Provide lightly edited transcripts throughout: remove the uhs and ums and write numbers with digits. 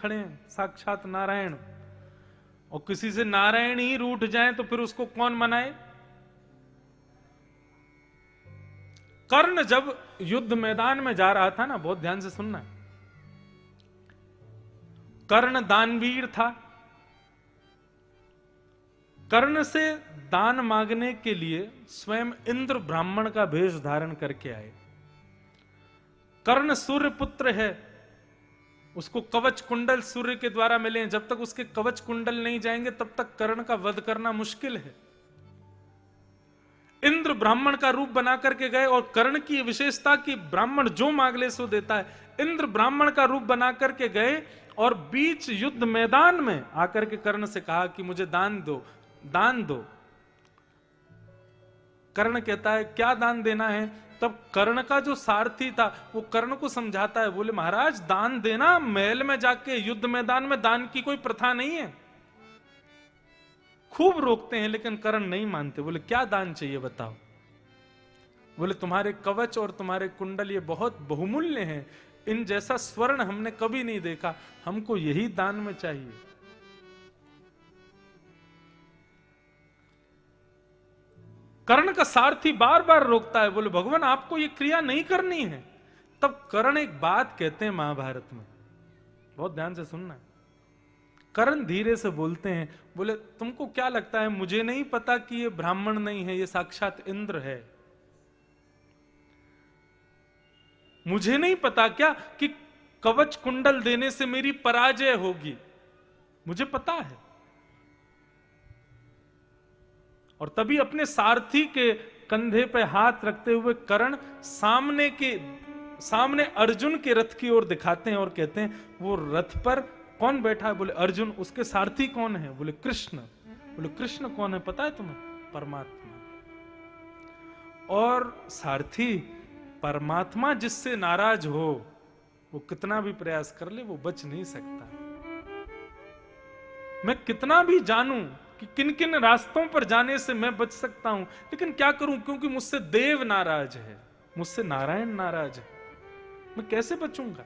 खड़े हैं, साक्षात नारायण। और किसी से नारायण ही रूठ जाए तो फिर उसको कौन मनाए। कर्ण जब युद्ध मैदान में जा रहा था ना, बहुत ध्यान से सुनना, कर्ण दानवीर था। कर्ण से दान मांगने के लिए स्वयं इंद्र ब्राह्मण का वेश धारण करके आए। कर्ण सूर्य पुत्र है, उसको कवच कुंडल सूर्य के द्वारा मिले हैं। जब तक उसके कवच कुंडल नहीं जाएंगे तब तक कर्ण का वध करना मुश्किल है। इंद्र ब्राह्मण का रूप बना करके गए, और कर्ण की विशेषता कि ब्राह्मण जो मांग ले सो देता है। इंद्र ब्राह्मण का रूप बना करके गए और बीच युद्ध मैदान में आकर के कर्ण से कहा कि मुझे दान दो, दान दो। कर्ण कहता है क्या दान देना है। तब कर्ण का जो सारथी था वो कर्ण को समझाता है, बोले महाराज दान देना, महल में जाके युद्ध मैदान में दान की कोई प्रथा नहीं है। खूब रोकते हैं लेकिन कर्ण नहीं मानते। बोले क्या दान चाहिए बताओ। बोले तुम्हारे कवच और तुम्हारे कुंडल ये बहुत बहुमूल्य हैं, इन जैसा स्वर्ण हमने कभी नहीं देखा, हमको यही दान में चाहिए। कर्ण का सारथी बार बार रोकता है, बोले भगवान आपको ये क्रिया नहीं करनी है। तब कर्ण एक बात कहते हैं महाभारत में, बहुत ध्यान से सुनना। कर्ण धीरे से बोलते हैं, बोले तुमको क्या लगता है मुझे नहीं पता कि ये ब्राह्मण नहीं है, ये साक्षात इंद्र है। मुझे नहीं पता क्या कि कवच कुंडल देने से मेरी पराजय होगी, मुझे पता है। और तभी अपने सारथी के कंधे पे हाथ रखते हुए कर्ण सामने अर्जुन के रथ की ओर दिखाते हैं और कहते हैं वो रथ पर कौन बैठा है। बोले अर्जुन। उसके सारथी कौन है। बोले कृष्ण। बोले कृष्ण कौन है पता है तुम्हें। परमात्मा। और सारथी परमात्मा जिससे नाराज हो वो कितना भी प्रयास कर ले वो बच नहीं सकता। मैं कितना भी जानूं कि किन किन रास्तों पर जाने से मैं बच सकता हूं, लेकिन क्या करूं, क्योंकि मुझसे देव नाराज है, मुझसे नारायण नाराज है, मैं कैसे बचूंगा।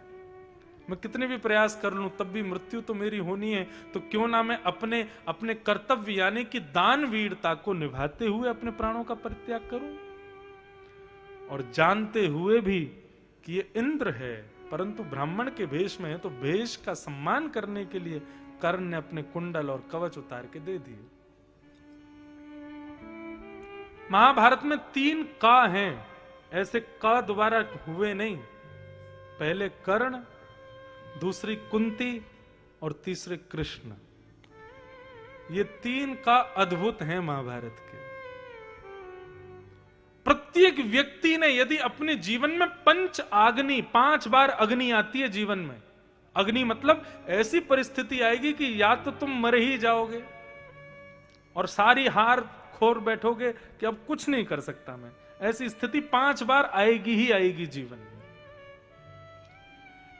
मैं कितने भी प्रयास कर लूं तब भी मृत्यु तो मेरी होनी है। तो क्यों ना मैं अपने कर्तव्य यानी कि दान वीरता को निभाते हुए अपने प्राणों का परित्याग करूं। और जानते हुए भी कि ये इंद्र है परंतु ब्राह्मण के भेष में है, तो भेष का सम्मान करने के लिए कर्ण ने अपने कुंडल और कवच उतार के दे दिए। महाभारत में 3 का हैं, ऐसे का दोबारा हुए नहीं। पहले कर्ण, दूसरी कुंती और तीसरे कृष्ण। ये 3 का अद्भुत हैं महाभारत के। प्रत्येक व्यक्ति ने यदि अपने जीवन में 5 बार अग्नि आती है जीवन में। अग्नि मतलब ऐसी परिस्थिति आएगी कि या तो तुम मर ही जाओगे और सारी हार खोर बैठोगे कि अब कुछ नहीं कर सकता मैं। ऐसी स्थिति 5 बार आएगी ही आएगी जीवन में।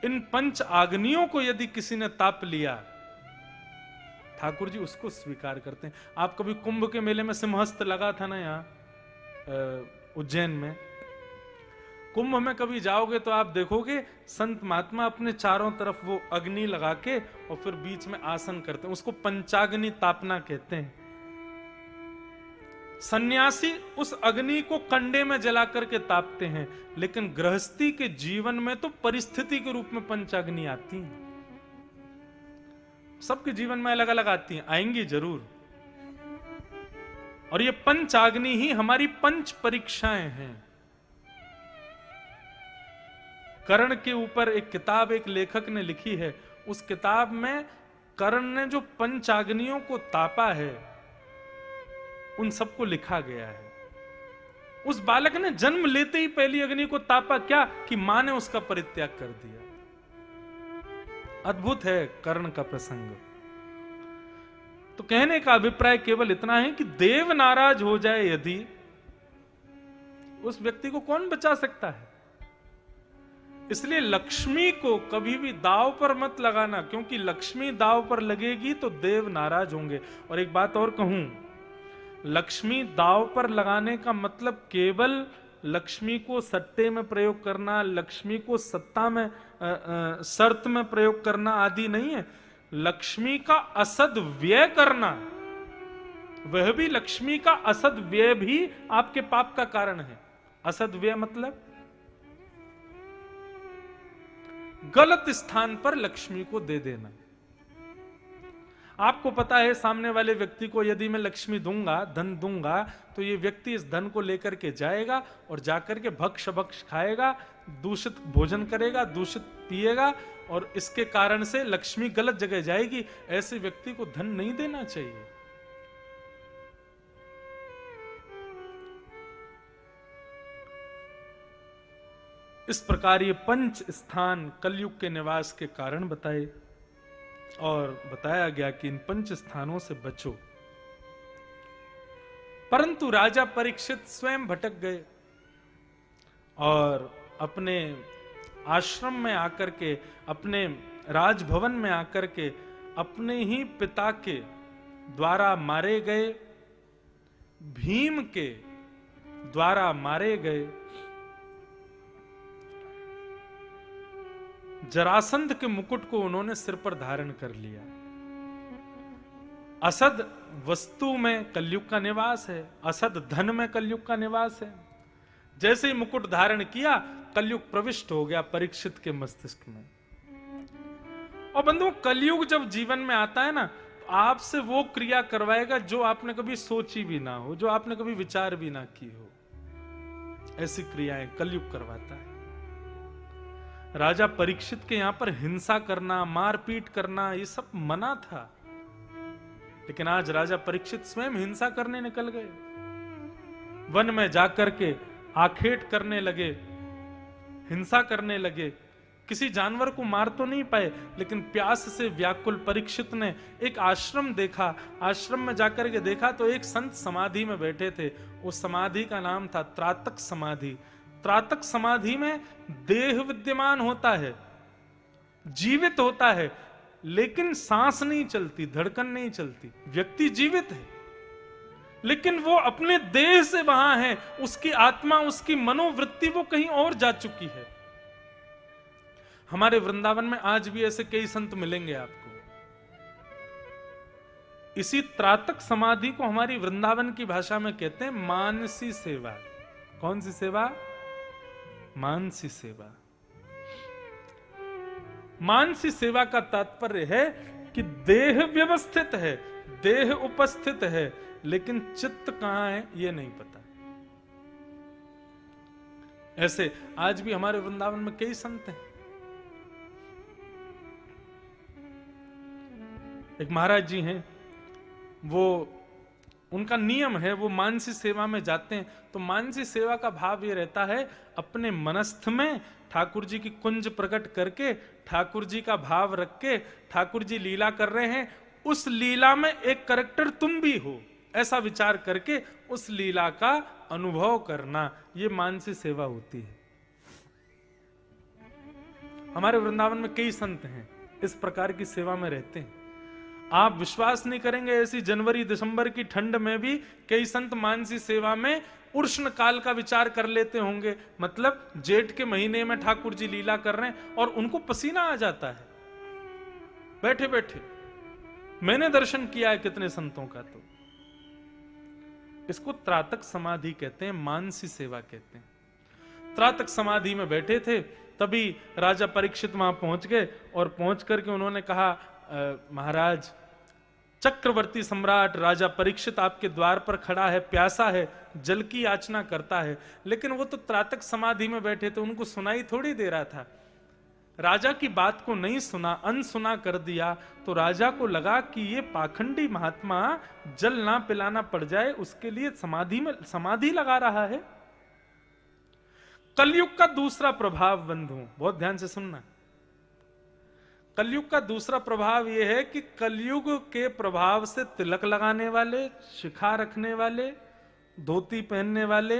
इन 5 अग्नियों को यदि किसी ने ताप लिया, ठाकुर जी उसको स्वीकार करते हैं। आप कभी कुंभ के मेले में सिंहस्थ लगा था ना यहाँ उज्जैन में, कुंभ में कभी जाओगे तो आप देखोगे संत महात्मा अपने चारों तरफ वो अग्नि लगा के और फिर बीच में आसन करते हैं, उसको पंचाग्नि तापना कहते हैं। सन्यासी उस अग्नि को कंडे में जला करके तापते हैं, लेकिन गृहस्थी के जीवन में तो परिस्थिति के रूप में पंचाग्नि आती हैं। सबके जीवन में अलग अलग आती हैं, आएंगी जरूर। और ये पंचाग्नि ही हमारी 5 परीक्षाएं हैं। कर्ण के ऊपर एक किताब एक लेखक ने लिखी है, उस किताब में कर्ण ने जो 5 अग्नियों को तापा है उन सबको लिखा गया है। उस बालक ने जन्म लेते ही पहली अग्नि को तापा, क्या कि मां ने उसका परित्याग कर दिया। अद्भुत है कर्ण का प्रसंग। तो कहने का अभिप्राय केवल इतना है कि देव नाराज हो जाए यदि, उस व्यक्ति को कौन बचा सकता है। इसलिए लक्ष्मी को कभी भी दाव पर मत लगाना, क्योंकि लक्ष्मी दाव पर लगेगी तो देव नाराज होंगे। और एक बात और कहूं, लक्ष्मी दाव पर लगाने का मतलब केवल लक्ष्मी को सट्टे में प्रयोग करना, लक्ष्मी को सत्ता में शर्त में प्रयोग करना आदि नहीं है। लक्ष्मी का असद व्यय करना, वह भी लक्ष्मी का असद व्यय भी आपके पाप का कारण है। असद व्यय मतलब गलत स्थान पर लक्ष्मी को दे देना। आपको पता है सामने वाले व्यक्ति को यदि मैं लक्ष्मी दूंगा, धन दूंगा, तो ये व्यक्ति इस धन को लेकर के जाएगा और जाकर के भक्ष भक्ष खाएगा, दूषित भोजन करेगा, दूषित पिएगा, और इसके कारण से लक्ष्मी गलत जगह जाएगी। ऐसे व्यक्ति को धन नहीं देना चाहिए। इस प्रकार ये 5 स्थान कलयुग के निवास के कारण बताए और बताया गया कि इन 5 स्थानों से बचो। परंतु राजा परीक्षित स्वयं भटक गए और अपने आश्रम में आकर के, अपने राजभवन में आकर के अपने ही पिता के द्वारा मारे गए, भीम के द्वारा मारे गए जरासंध के मुकुट को उन्होंने सिर पर धारण कर लिया। असद वस्तु में कलयुग का निवास है, असद धन में कलयुग का निवास है। जैसे ही मुकुट धारण किया, कलयुग प्रविष्ट हो गया परीक्षित के मस्तिष्क में। और बंधुओं, कलयुग जब जीवन में आता है ना, तो आपसे वो क्रिया करवाएगा जो आपने कभी सोची भी ना हो, जो आपने कभी विचार भी ना की हो। ऐसी क्रियाएं कलयुग करवाता है। राजा परीक्षित के यहां पर हिंसा करना, मारपीट करना, ये सब मना था, लेकिन आज राजा परीक्षित स्वयं हिंसा करने निकल गए। वन में जाकर के आखेट करने लगे, हिंसा करने लगे। किसी जानवर को मार तो नहीं पाए, लेकिन प्यास से व्याकुल परीक्षित ने एक आश्रम देखा। आश्रम में जाकर के देखा तो एक संत समाधि में बैठे थे। उस समाधि का नाम था त्रातक समाधि। त्रातक समाधि में देह विद्यमान होता है, जीवित होता है, लेकिन सांस नहीं चलती, धड़कन नहीं चलती। व्यक्ति जीवित है, लेकिन वो अपने देह से वहां है। उसकी आत्मा, उसकी मनोवृत्ति वो कहीं और जा चुकी है। हमारे वृंदावन में आज भी ऐसे कई संत मिलेंगे आपको। इसी त्रातक समाधि को हमारी वृंदावन की भाषा में कहते हैं मानसी सेवा। कौन सी सेवा? मानसी सेवा। मानसी सेवा का तात्पर्य है कि देह व्यवस्थित है, देह उपस्थित है, लेकिन चित्त कहां है ये नहीं पता। ऐसे आज भी हमारे वृंदावन में कई संत हैं। एक महाराज जी हैं, वो उनका नियम है, वो मानसी सेवा में जाते हैं तो मानसी सेवा का भाव ये रहता है, अपने मनस्थ में ठाकुर जी की कुंज प्रकट करके, ठाकुर जी का भाव रख के, ठाकुर जी लीला कर रहे हैं, उस लीला में एक कैरेक्टर तुम भी हो, ऐसा विचार करके उस लीला का अनुभव करना, ये मानसी सेवा होती है। हमारे वृंदावन में कई संत हैं इस प्रकार की सेवा में रहते हैं। आप विश्वास नहीं करेंगे, ऐसी जनवरी दिसंबर की ठंड में भी कई संत मानसी सेवा में उष्ण काल का विचार कर लेते होंगे। मतलब जेठ के महीने में ठाकुर जी लीला कर रहे हैं और उनको पसीना आ जाता है बैठे बैठे। मैंने दर्शन किया है कितने संतों का। तो इसको त्रातक समाधि कहते हैं, मानसी सेवा कहते हैं। त्रातक समाधि में बैठे थे, तभी राजा परीक्षित वहां पहुंच गए और पहुंच करके उन्होंने कहा, महाराज, चक्रवर्ती सम्राट राजा परीक्षित आपके द्वार पर खड़ा है, प्यासा है, जल की याचना करता है। लेकिन वो तो त्रातक समाधि में बैठे थे, उनको सुनाई थोड़ी दे रहा था। राजा की बात को नहीं सुना, अनसुना कर दिया, तो राजा को लगा कि ये पाखंडी महात्मा जल ना पिलाना पड़ जाए उसके लिए समाधि में समाधि लगा रहा है। कलयुग का दूसरा प्रभाव बंधु, बहुत ध्यान से सुनना। कलयुग का दूसरा प्रभाव यह है कि कलयुग के प्रभाव से तिलक लगाने वाले, शिखा रखने वाले, धोती पहनने वाले,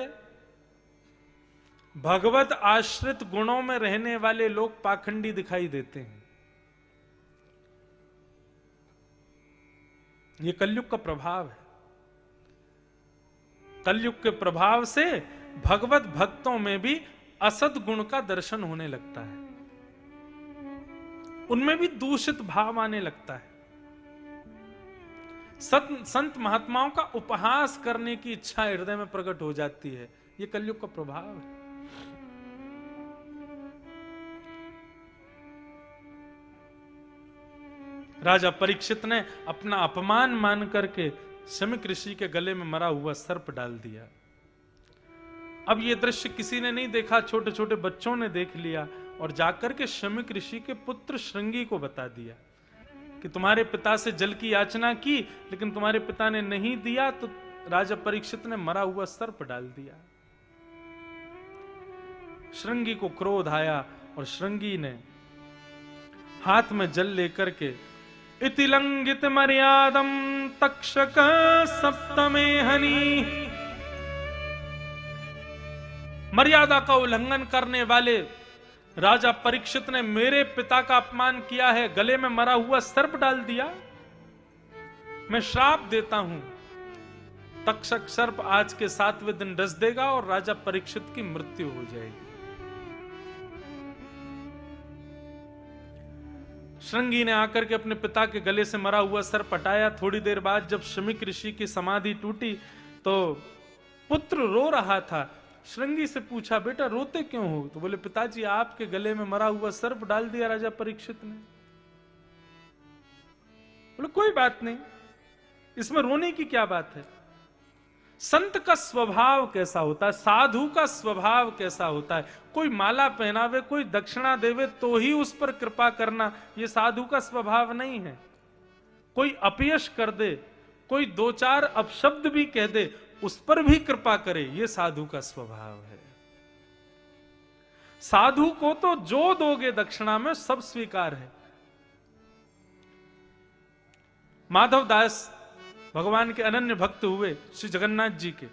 भगवत आश्रित गुणों में रहने वाले लोग पाखंडी दिखाई देते हैं। यह कलयुग का प्रभाव है। कलयुग के प्रभाव से भगवत भक्तों में भी असद गुण का दर्शन होने लगता है, उनमें भी दूषित भाव आने लगता है। संत महात्माओं का उपहास करने की इच्छा हृदय में प्रकट हो जाती है। ये कलयुग का प्रभाव है। राजा परीक्षित ने अपना अपमान मान करके शमीक ऋषि के गले में मरा हुआ सर्प डाल दिया। अब ये दृश्य किसी ने नहीं देखा, छोटे छोटे बच्चों ने देख लिया और जाकर के शमीक ऋषि के पुत्र श्रृंगी को बता दिया कि तुम्हारे पिता से जल की याचना की, लेकिन तुम्हारे पिता ने नहीं दिया, तो राजा परीक्षित ने मरा हुआ सर्प डाल दिया। श्रृंगी को क्रोध आया और श्रृंगी ने हाथ में जल लेकर के इति लंघित मर्यादम तक्षक सप्तमे हनि, मर्यादा का उल्लंघन करने वाले राजा परीक्षित ने मेरे पिता का अपमान किया है, गले में मरा हुआ सर्प डाल दिया। मैं श्राप देता हूं, तक्षक सर्प आज के 7वें दिन डस देगा और राजा परीक्षित की मृत्यु हो जाएगी। श्रृंगी ने आकर के अपने पिता के गले से मरा हुआ सर्प हटाया। थोड़ी देर बाद जब शमीक ऋषि की समाधि टूटी तो पुत्र रो रहा था। श्रृंगी से पूछा, बेटा रोते क्यों हो? तो बोले, पिताजी आपके गले में मरा हुआ सर्प डाल दिया राजा परीक्षित ने। बोले, कोई बात नहीं, इसमें रोने की क्या बात है। संत का स्वभाव कैसा होता है, साधु का स्वभाव कैसा होता है, कोई माला पहनावे, कोई दक्षिणा देवे तो ही उस पर कृपा करना, ये साधु का स्वभाव नहीं है। कोई अपयश कर दे, कोई 2-4 अपशब्द भी कह दे, उस पर भी कृपा करे, ये साधु का स्वभाव है। साधु को तो जो दोगे दक्षिणा में सब स्वीकार है। माधव दास भगवान के अनन्य भक्त हुए, श्री जगन्नाथ जी के।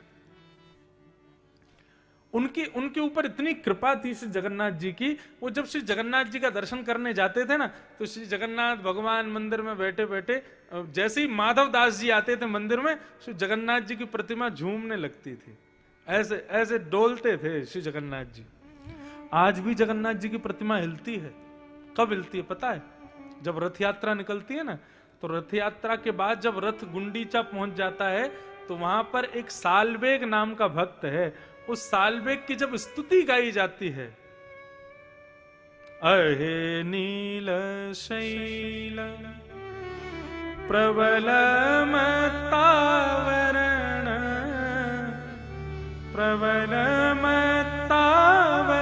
उनके ऊपर इतनी कृपा थी श्री जगन्नाथ जी की, वो जब श्री जगन्नाथ जी का दर्शन करने जाते थे ना, तो श्री जगन्नाथ भगवान मंदिर में बैठे बैठे जैसे ही माधव दास जी आते थे मंदिर में, श्री जगन्नाथ जी की प्रतिमा झूमने लगती थी, ऐसे ऐसे डोलते थे श्री जगन्नाथ जी। आज भी जगन्नाथ जी की प्रतिमा हिलती है। कब हिलती है पता है? जब रथ यात्रा निकलती है ना, तो रथ यात्रा के बाद जब रथ गुंडीचा पहुंच जाता है तो वहां पर एक सालवेग नाम का भक्त है, उस सालवेग की जब स्तुति गाई जाती है, अहे नील शैल प्रबल मत्तावरण प्रबल मत्तावरण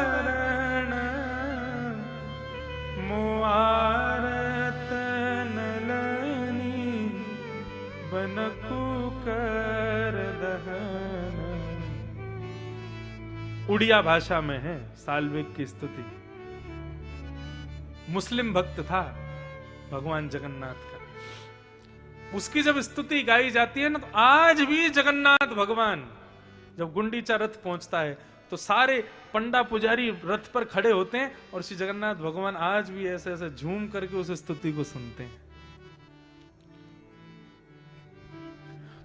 मुआरत नलनी बनकु कर दहन। उड़िया भाषा में है सालवेग की स्तुति। मुस्लिम भक्त था भगवान जगन्नाथ का, उसकी जब स्तुति गाई जाती है ना, तो आज भी जगन्नाथ भगवान जब गुंडीचा रथ पहुंचता है तो सारे पंडा पुजारी रथ पर खड़े होते हैं और श्री जगन्नाथ भगवान आज भी ऐसे ऐसे झूम करके उस स्तुति को सुनते हैं।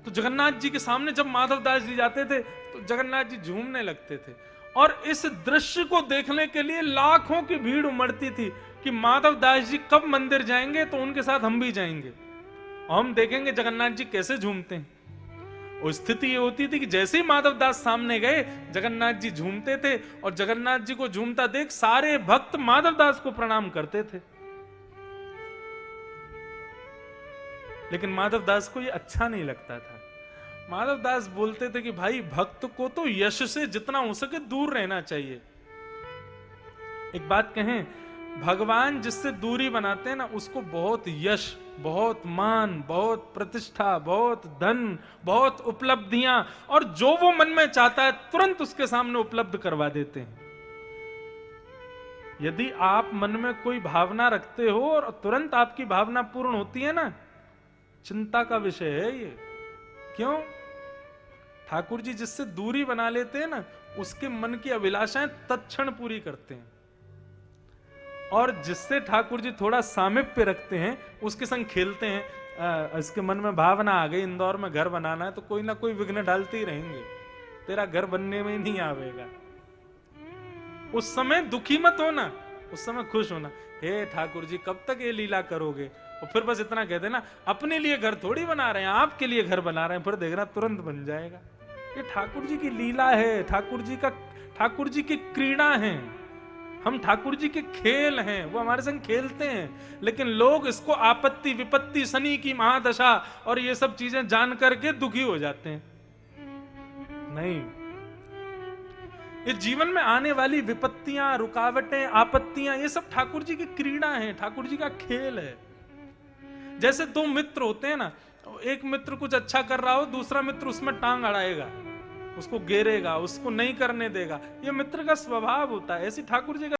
तो जगन्नाथ जी के सामने जब माधव दास जी जाते थे तो जगन्नाथ जी झूमने लगते थे, और इस दृश्य को देखने के लिए लाखों की भीड़ उमड़ती थी कि माधव दास जी कब मंदिर जाएंगे तो उनके साथ हम भी जाएंगे और हम देखेंगे जगन्नाथ जी कैसे झूमते हैं। और स्थिति ये होती थी कि जैसे ही माधव दास सामने गए जगन्नाथ जी झूमते थे, और जगन्नाथ जी को झूमता देख सारे भक्त माधव दास को प्रणाम करते थे। लेकिन माधव दास को ये अच्छा नहीं लगता था। माधव दास बोलते थे कि भाई भक्त को तो यश से जितना हो सके दूर रहना चाहिए। एक बात कहें, भगवान जिससे दूरी बनाते हैं ना, उसको बहुत यश, बहुत मान, बहुत प्रतिष्ठा, बहुत धन, बहुत उपलब्धियां, और जो वो मन में चाहता है तुरंत उसके सामने उपलब्ध करवा देते हैं। यदि आप मन में कोई भावना रखते हो और तुरंत आपकी भावना पूर्ण होती है ना, चिंता का विषय है ये। क्यों? ठाकुर जी जिससे दूरी बना लेते हैं ना, उसके मन की अभिलाषाएं तत्क्षण पूरी करते हैं, और जिससे ठाकुर जी थोड़ा सामिप्य रखते हैं, उसके संग खेलते हैं, इसके मन में भावना आ गई इंदौर में घर बनाना है, तो कोई ना कोई विघ्न डालते ही रहेंगे। तेरा घर बनने में ही नहीं आवेगा। उस समय दुखी मत होना, उस समय खुश होना। हे ठाकुर जी कब तक ये लीला करोगे? और फिर बस इतना कह देना, अपने लिए घर थोड़ी बना रहे हैं, आपके लिए घर बना रहे हैं, फिर देखना तुरंत बन जाएगा। ये ठाकुर जी की लीला है, ठाकुर जी की क्रीड़ा है, हम ठाकुर जी के खेल हैं, वो हमारे संग खेलते हैं। लेकिन लोग इसको आपत्ति विपत्ति शनि की महादशा और ये सब चीजें जान करके दुखी हो जाते हैं। नहीं, ये जीवन में आने वाली विपत्तियां, रुकावटें, आपत्तियां, ये सब ठाकुर जी की क्रीड़ा है, ठाकुर जी का खेल है। जैसे दो मित्र होते हैं ना, एक मित्र कुछ अच्छा कर रहा हो, दूसरा मित्र उसमें टांग अड़ाएगा, उसको घेरेगा, उसको नहीं करने देगा। ये मित्र का स्वभाव होता है। ऐसी ठाकुर जी का